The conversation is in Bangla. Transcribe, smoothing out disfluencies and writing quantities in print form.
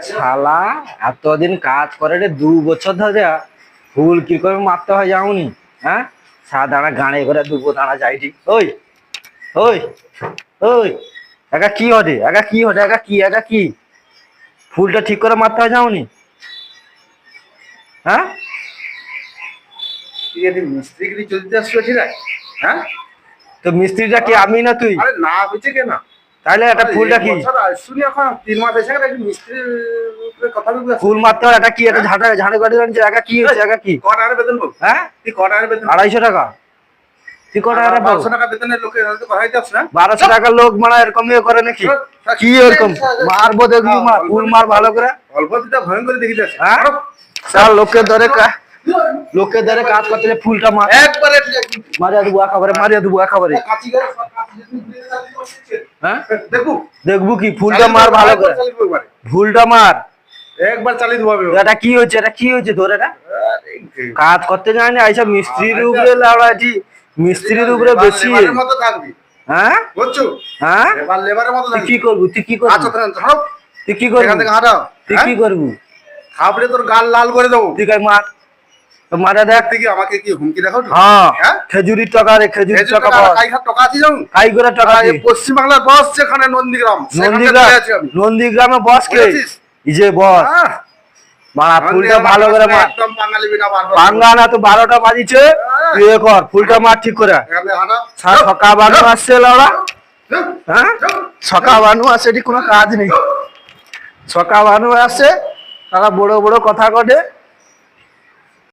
শালা এতদিন কাজ করে রে, 2 বছর ধরে ফুল কি করে মারতে হয় যাওনি? হ্যাঁ, সাদানা গানে করে দুবো দানা যাইটি। ওই ওই ওই, একা কি হটে, একা কি হটে, একা কি, একা কি ফুলটা ঠিক করে মারতে হয় যাওনি? হ্যাঁ, তুই এটি মিস্ত্রিগিরি চলতে আসছিস না? হ্যাঁ, তো মিস্ত্রিটা কি আমি না তুই? আরে না হয়েছে কেন? তাহলে একটা ফুলটা কি শুনি এখন 3 মাস এসে গেছে মিস্ত্রির কথা বলবি? ফুল মারতে হয়, এটা কি, এটা ঝাঁটা ঝাড়ে গাড়ি আনছে, একা কি হয়েছে, একা কি? ক টাকার বেতন বল? হ্যাঁ, তুই ক টাকার বেতন? 250 টাকা। তুই ক টাকা 1200 টাকা বেতনের লোকের হয়তো কথা যাস না? 1200 টাকার লোক মানে এরকম ইয়ে করে নাকি? কি এরকম মারবো দেখবি, মার ফুল মার ভালো করে। অল্প দিটা ভয়ঙ্কর দেখি যাচ্ছে। হ্যাঁ, স্যার লোকের ধরে কাজ করতে গেলে ফুলটা মার, একবারে মারিয়া দেবো একেবারে, মারিয়া দেবো একেবারে। কাচি গেলে সব কাচি দিয়ে হ্যাঁ, দেখু দেখবো কি ফুলটা মার ভালো করে, ফুলটা মার একবার চালিয়ে দেবো আমি। এটা কি হচ্ছে, এটা কি হচ্ছে তোর? এটা কাজ করতে জানি এইসব মিস্ত্রির উপরে লাড়াটি, মিস্ত্রির উপরে বেশি। লেবারের মতো থাকবি, হ্যাঁ বুঝছো? হ্যাঁ, লেবারের মতো তুই থাকবি। কি করবি, তুই কি করবি, আচ্ছা ধরো তুই কি এখান করবি, থেকে হাঁটাও। তুই কি করবি? খাবড়ে তোর গাল লাল করে দেবো। তুই কাই মার, তো মারা দেখ। দেখি আমাকে কি হুমকি দেখো? হ্যাঁ, হ্যাঁ, খেজুরির টাকা রে, খেজুরির টাকা টাকা পাওয়া, কাই খাত টাকা আছে যেমন কাই করে টাকা এই দে। পশ্চিম বাংলার বস যেখানে নন্দীগ্রাম, নন্দীগ্রাম, নন্দীগ্রামে বস কে? এই যে বস মারা ফুলটা ভালো করে মার। একদম বাঙালি বিনা বারবার বাংলা না তো 12টা বাজিছে, তুই এ কর ফুলটা মার ঠিক করে। এখানে হাঁটা। ছকা বানু আসছে লাউড়া। হ্যাঁ, ছকা বানু আসছে, এটি কোনো কাজ নেই। ছকা বানু আসছে, তারা বড় বড় কথা কটে।